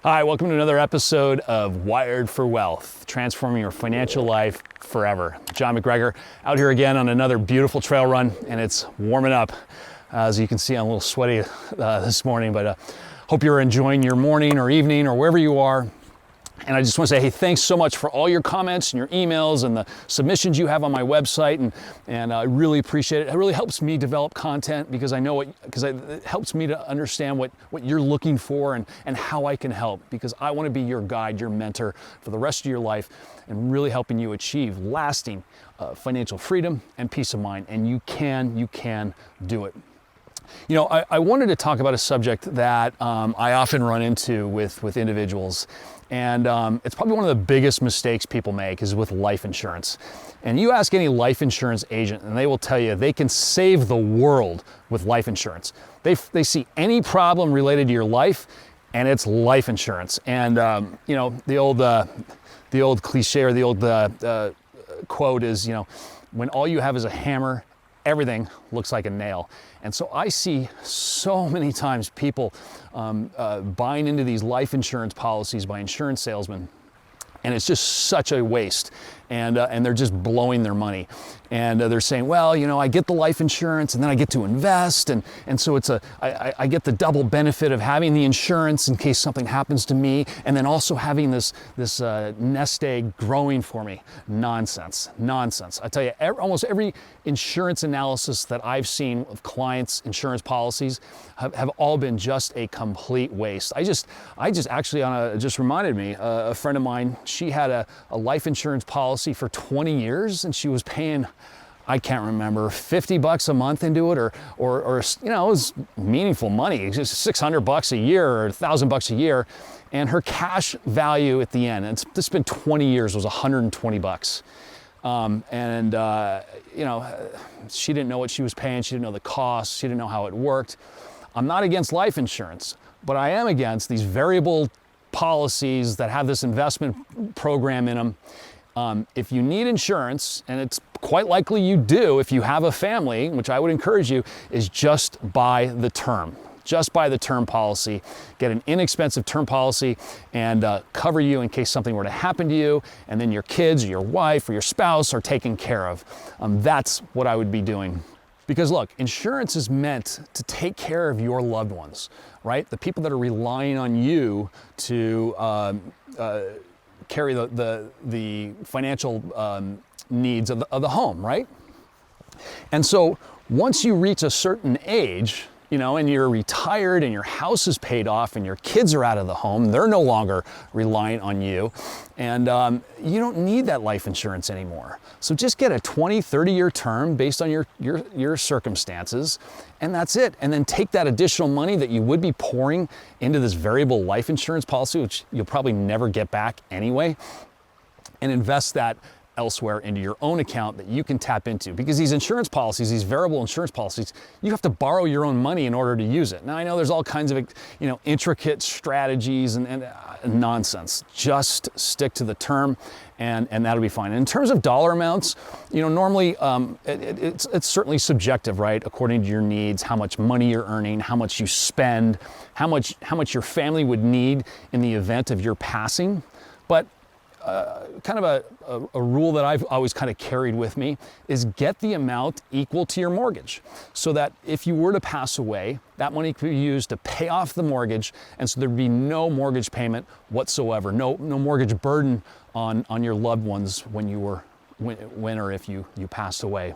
Hi, welcome to another episode of Wired for Wealth, transforming your financial life forever. John McGregor out here again on another beautiful trail run, and it's warming up. As you can see, I'm a little sweaty this morning, but hope you're enjoying your morning or evening or wherever you are. And I just want to say, hey, thanks so much for all your comments and your emails and the submissions you have on my website. And I really appreciate it. It really helps me develop content because it helps me to understand what you're looking for and how I can help, because I want to be your guide, your mentor for the rest of your life and really helping you achieve lasting financial freedom and peace of mind. And you can do it. You know, I wanted to talk about a subject that I often run into with individuals. And it's probably one of the biggest mistakes people make is with life insurance. And you ask any life insurance agent and they will tell you they can save the world with life insurance. They see any problem related to your life and it's life insurance. And you know, the old cliche or the old quote is, you know, when all you have is a hammer, everything looks like a nail. And so I see so many times people buying into these life insurance policies by insurance salesmen, and it's just such a waste. And they're just blowing their money. And they're saying, well, you know, I get the life insurance and then I get to invest. And so I get the double benefit of having the insurance in case something happens to me. And then also having this nest egg growing for me. Nonsense. I tell you, almost every insurance analysis that I've seen of clients' insurance policies have all been just a complete waste. I just actually just reminded me, a friend of mine, she had a life insurance policy for 20 years and she was paying, I can't remember, $50 a month into it or you know, it was meaningful money. It's just $600 a year or $1,000 a year. And her cash value at the end, this has been 20 years, was $120. You know, she didn't know what she was paying. She didn't know the costs. She didn't know how it worked. I'm not against life insurance, but I am against these variable policies that have this investment program in them. If you need insurance, and it's quite likely you do if you have a family, which I would encourage you, is just buy the term. Just buy the term policy. Get an inexpensive term policy and cover you in case something were to happen to you, and then your kids or your wife or your spouse are taken care of. That's what I would be doing. Because look, insurance is meant to take care of your loved ones, right? The people that are relying on you to carry the financial needs of the home, right? And so once you reach a certain age, you know, and you're retired and your house is paid off and your kids are out of the home, they're no longer reliant on you, and you don't need that life insurance anymore. So just get a 20, 30-year term based on your circumstances, and that's it. And then take that additional money that you would be pouring into this variable life insurance policy, which you'll probably never get back anyway, and invest that elsewhere into your own account that you can tap into. Because these insurance policies, these variable insurance policies, you have to borrow your own money in order to use it. Now I know there's all kinds of, you know, intricate strategies and nonsense. Just stick to the term and that'll be fine. In terms of dollar amounts, you know, normally it's certainly subjective, right? According to your needs, how much money you're earning, how much you spend, how much your family would need in the event of your passing. But kind of a rule that I've always kind of carried with me is get the amount equal to your mortgage, so that if you were to pass away, that money could be used to pay off the mortgage, and so there'd be no mortgage payment whatsoever, no mortgage burden on your loved ones when or if you passed away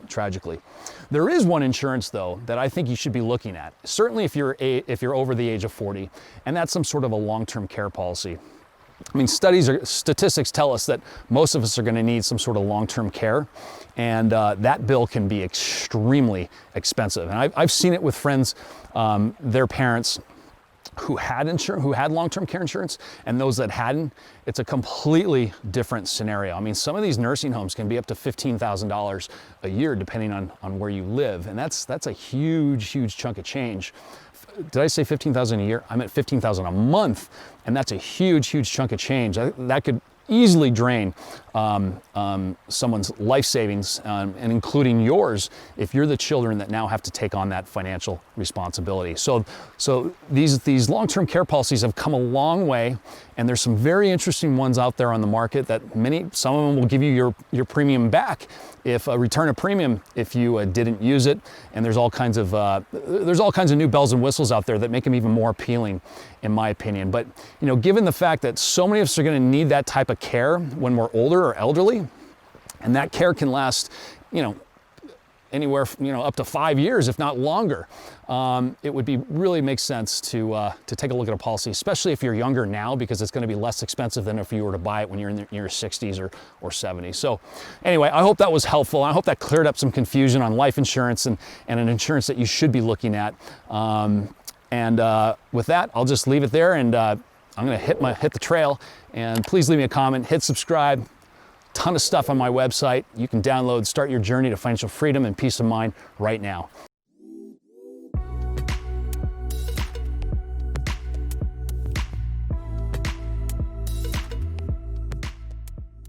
tragically. There is one insurance though that I think you should be looking at, certainly if you're over the age of 40, and that's some sort of a long-term care policy. I mean, statistics tell us that most of us are going to need some sort of long-term care, and that bill can be extremely expensive. And I've seen it with friends, their parents who had long-term care insurance, and those that hadn't. It's a completely different scenario. I mean, some of these nursing homes can be up to $15,000 a year, depending on where you live, and that's a huge chunk of change. Did I say 15,000 a year? I meant 15,000 a month, and that's a huge chunk of change. That could easily drain someone's life savings, and including yours, if you're the children that now have to take on that financial responsibility. So these long-term care policies have come a long way, and there's some very interesting ones out there on the market that some of them will give you your premium back, if a return of premium if you didn't use it, and there's all kinds of new bells and whistles out there that make them even more appealing, in my opinion. But given the fact that so many of us are going to need that type of care when we're older or elderly, and that care can last anywhere up to 5 years, if not longer, it would really make sense to take a look at a policy, especially if you're younger now, because it's going to be less expensive than if you were to buy it when you're in your 60s or 70s. So anyway, I hope that was helpful. I hope that cleared up some confusion on life insurance and an insurance that you should be looking at. With that, I'll just leave it there, and I'm going to hit the trail. And please leave me a comment, hit subscribe. Ton of stuff on my website you can download. Start your journey to financial freedom and peace of mind right now.